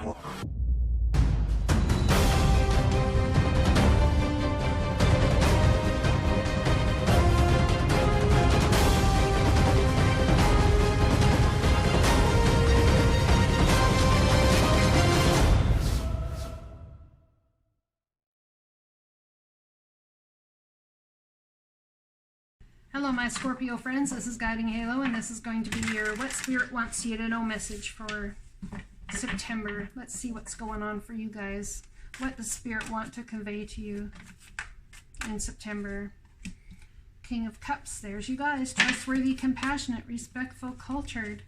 Hello my Scorpio friends, this is Guiding Halo and this is going to be your What Spirit Wants You to Know message for September. Let's see what's going on for you guys. What does Spirit want to convey to you in September? King of Cups, there's you guys. Trustworthy, compassionate, respectful, cultured.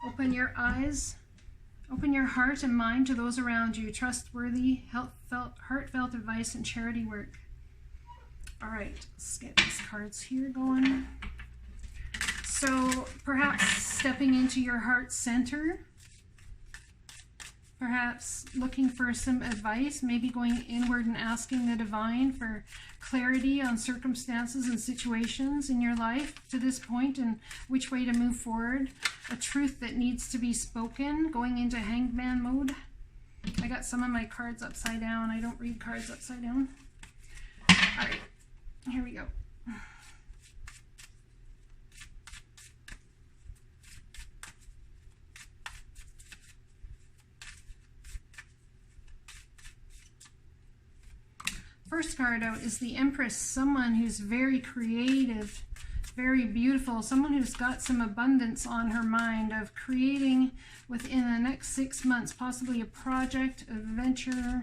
Open your eyes, open your heart and mind to those around you. Trustworthy, heartfelt advice and charity work. All right, let's get these cards here going. So perhaps stepping into your heart center, perhaps looking for some advice, maybe going inward and asking the divine for clarity on circumstances and situations in your life to this point and which way to move forward. A truth that needs to be spoken, going into hangman mode. I got some of my cards upside down. I don't read cards upside down. All right. Here we go. First card out is the Empress, someone who's very creative, very beautiful, someone who's got some abundance on her mind of creating within the next 6 months, possibly a project, a venture,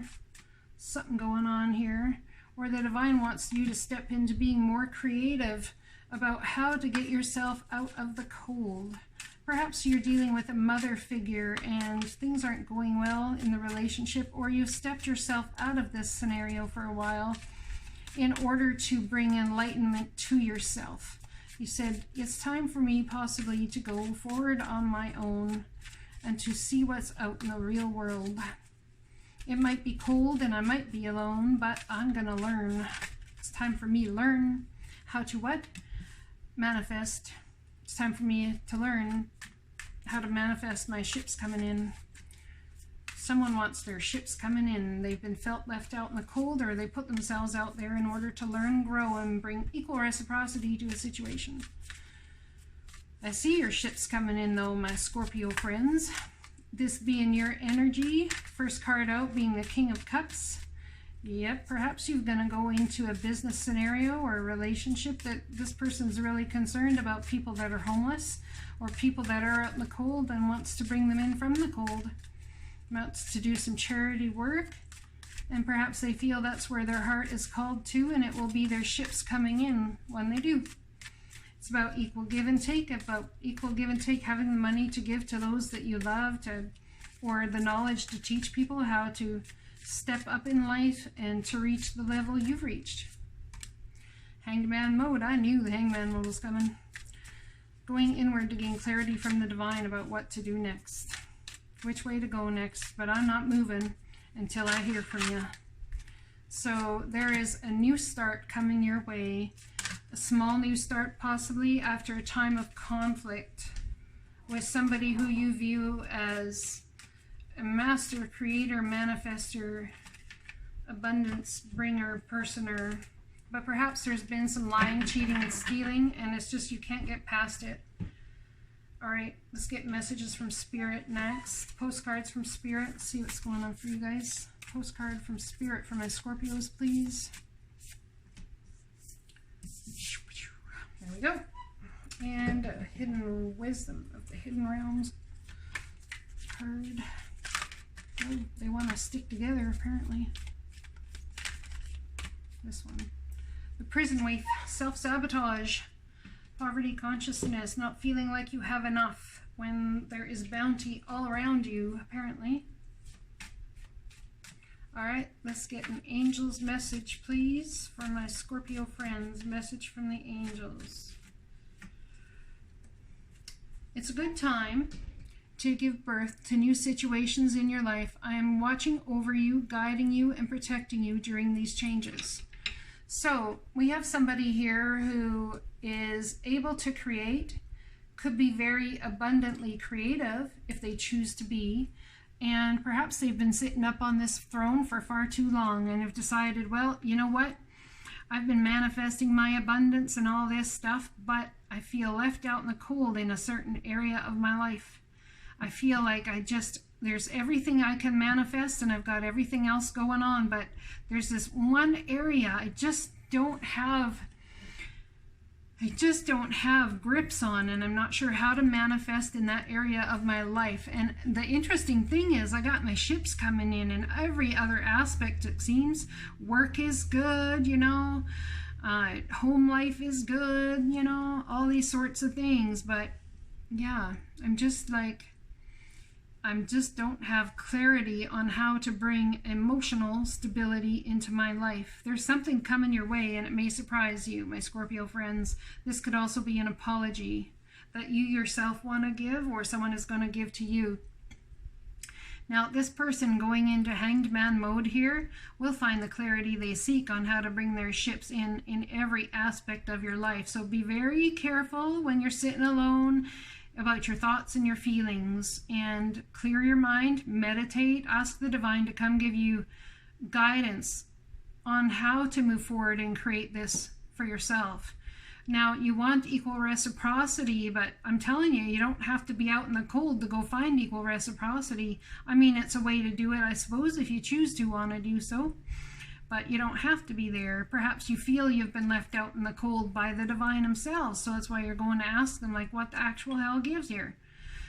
something going on here. Or the divine wants you to step into being more creative about how to get yourself out of the cold. Perhaps you're dealing with a mother figure and things aren't going well in the relationship, or you've stepped yourself out of this scenario for a while in order to bring enlightenment to yourself. You said, it's time for me possibly to go forward on my own and to see what's out in the real world. It might be cold and I might be alone, but I'm going to learn. It's time for me to learn how to what? Manifest. It's time for me to learn how to manifest my ships coming in. Someone wants their ships coming in. They've been felt left out in the cold, or they put themselves out there in order to learn, grow, and bring equal reciprocity to a situation. I see your ships coming in though, my Scorpio friends. This being your energy, first card out being the King of Cups. Yep, perhaps you're going to go into a business scenario or a relationship that this person's really concerned about people that are homeless or people that are out in the cold and wants to bring them in from the cold. Wants to do some charity work, and perhaps they feel that's where their heart is called to, and it will be their ships coming in when they do. It's about equal give and take, having the money to give to those that you love, or the knowledge to teach people how to step up in life and to reach the level you've reached. Hangman mode. I knew the hangman mode was coming. Going inward to gain clarity from the divine about what to do next. Which way to go next, but I'm not moving until I hear from you. So there is a new start coming your way. A small new start, possibly after a time of conflict with somebody who you view as a master creator, manifester, abundance bringer, personer. But perhaps there's been some lying, cheating, and stealing, and it's just you can't get past it. All right, let's get messages from Spirit next. Postcards from Spirit. Let's see what's going on for you guys. Postcard from Spirit for my Scorpios, please. There we go. And a hidden wisdom of the hidden realms card. Oh, they want to stick together apparently. This one. The prison waif, self-sabotage, poverty consciousness, not feeling like you have enough when there is bounty all around you apparently. All right, let's get an angel's message, please, for my Scorpio friends. Message from the angels. It's a good time to give birth to new situations in your life. I am watching over you, guiding you, and protecting you during these changes. So we have somebody here who is able to create, could be very abundantly creative if they choose to be. and perhaps they've been sitting up on this throne for far too long and have decided, well, you know what? I've been manifesting my abundance and all this stuff, but I feel left out in the cold in a certain area of my life. I feel like there's everything I can manifest and I've got everything else going on, but there's this one area I just don't have grips on, and I'm not sure how to manifest in that area of my life. And the interesting thing is I got my ships coming in every other aspect, it seems. Work is good, home life is good, all these sorts of things. But yeah, I just don't have clarity on how to bring emotional stability into my life. There's something coming your way, and it may surprise you, my Scorpio friends. This could also be an apology that you yourself want to give, or someone is going to give to you. Now, this person going into hanged man mode here will find the clarity they seek on how to bring their ships in every aspect of your life. So be very careful when you're sitting alone about your thoughts and your feelings, and clear your mind, meditate, ask the divine to come give you guidance on how to move forward and create this for yourself. Now, you want equal reciprocity, but I'm telling you, you don't have to be out in the cold to go find equal reciprocity. I mean, it's a way to do it, I suppose, if you choose to want to do so. But you don't have to be there. Perhaps you feel you've been left out in the cold by the divine themselves, so that's why you're going to ask them, like, what the actual hell gives here?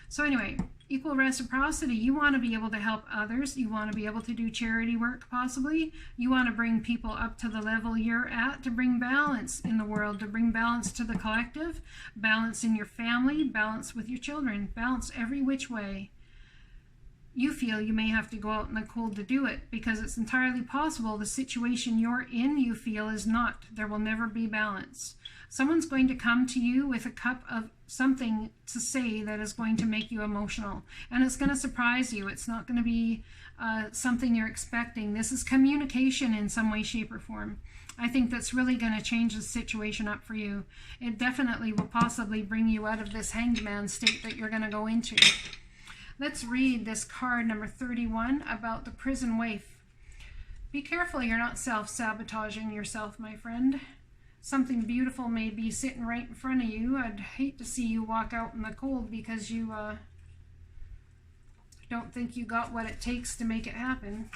So anyway, equal reciprocity. You want to be able to help others. You want to be able to do charity work, possibly. You want to bring people up to the level you're at, to bring balance in the world, to bring balance to the collective, balance in your family, balance with your children, balance every which way. You feel you may have to go out in the cold to do it, because it's entirely possible the situation you're in, you feel, is not. There will never be balance. Someone's going to come to you with a cup of something to say that is going to make you emotional, and it's going to surprise you. It's not going to be something you're expecting. This is communication in some way, shape, or form. I think that's really going to change the situation up for you. It definitely will possibly bring you out of this hanged man state that you're going to go into. Let's read this card number 31 about the prison waif. Be careful you're not self-sabotaging yourself, my friend. Something beautiful may be sitting right in front of you. I'd hate to see you walk out in the cold because you don't think you got what it takes to make it happen.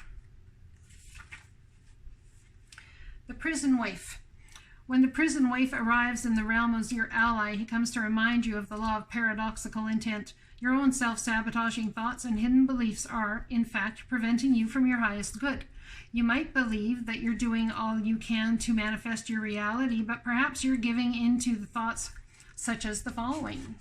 The prison waif. When the prison waif arrives in the realm as your ally, he comes to remind you of the law of paradoxical intent. Your own self-sabotaging thoughts and hidden beliefs are, in fact, preventing you from your highest good. You might believe that you're doing all you can to manifest your reality, but perhaps you're giving in to the thoughts such as the following.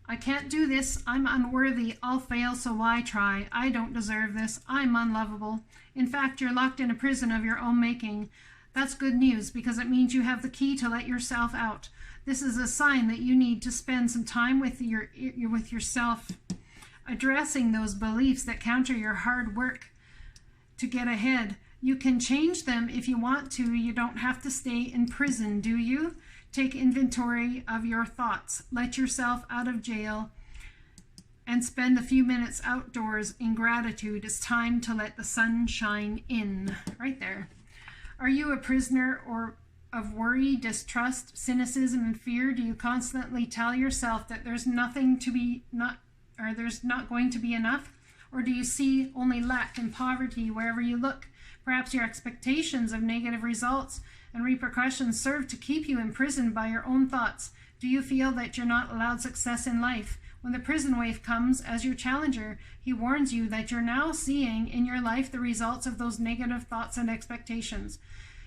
I can't do this. I'm unworthy. I'll fail, so why try? I don't deserve this. I'm unlovable. In fact, you're locked in a prison of your own making. That's good news, because it means you have the key to let yourself out. This is a sign that you need to spend some time with yourself, addressing those beliefs that counter your hard work to get ahead. You can change them if you want to. You don't have to stay in prison, do you? Take inventory of your thoughts. Let yourself out of jail and spend a few minutes outdoors in gratitude. It's time to let the sun shine in. Right there. Are you a prisoner of worry, distrust, cynicism, and fear? Do you constantly tell yourself that there's not going to be enough? Or do you see only lack and poverty wherever you look? Perhaps your expectations of negative results and repercussions serve to keep you imprisoned by your own thoughts. Do you feel that you're not allowed success in life? When the prison waif comes as your challenger, he warns you that you're now seeing in your life the results of those negative thoughts and expectations.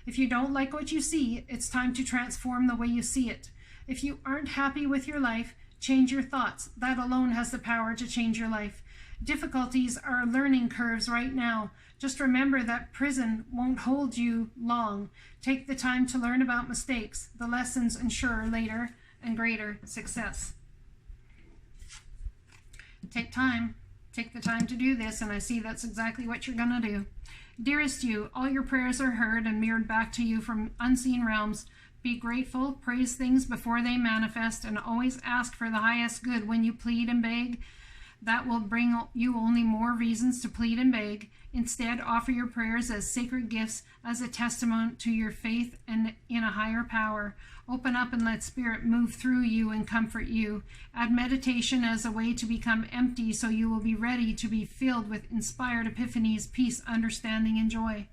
If you don't like what you see, it's time to transform the way you see it. If you aren't happy with your life, change your thoughts. That alone has the power to change your life. Difficulties are learning curves right now. Just remember that prison won't hold you long. Take the time to learn about mistakes. The lessons ensure later and greater success. Take the time to do this, and I see that's exactly what you're going to do. Dearest you, all your prayers are heard and mirrored back to you from unseen realms. Be grateful, praise things before they manifest, and always ask for the highest good when you plead and beg. That will bring you only more reasons to plead and beg. Instead, offer your prayers as sacred gifts, as a testament to your faith and in a higher power. Open up and let Spirit move through you and comfort you. Add meditation as a way to become empty so you will be ready to be filled with inspired epiphanies, peace, understanding, and joy.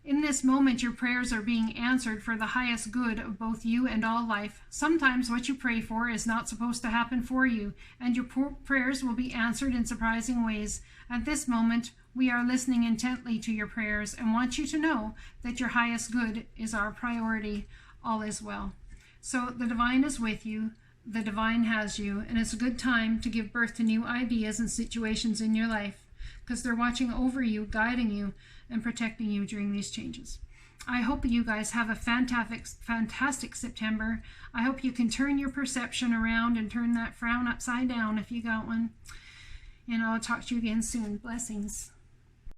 In this moment, your prayers are being answered for the highest good of both you and all life. Sometimes what you pray for is not supposed to happen for you, and your prayers will be answered in surprising ways. At this moment, we are listening intently to your prayers and want you to know that your highest good is our priority. All is well. So the divine is with you. The divine has you, and it's a good time to give birth to new ideas and situations in your life, because they're watching over you, guiding you, and protecting you during these changes. I hope you guys have a fantastic September. I hope you can turn your perception around and turn that frown upside down if you got one. And I'll talk to you again soon. Blessings.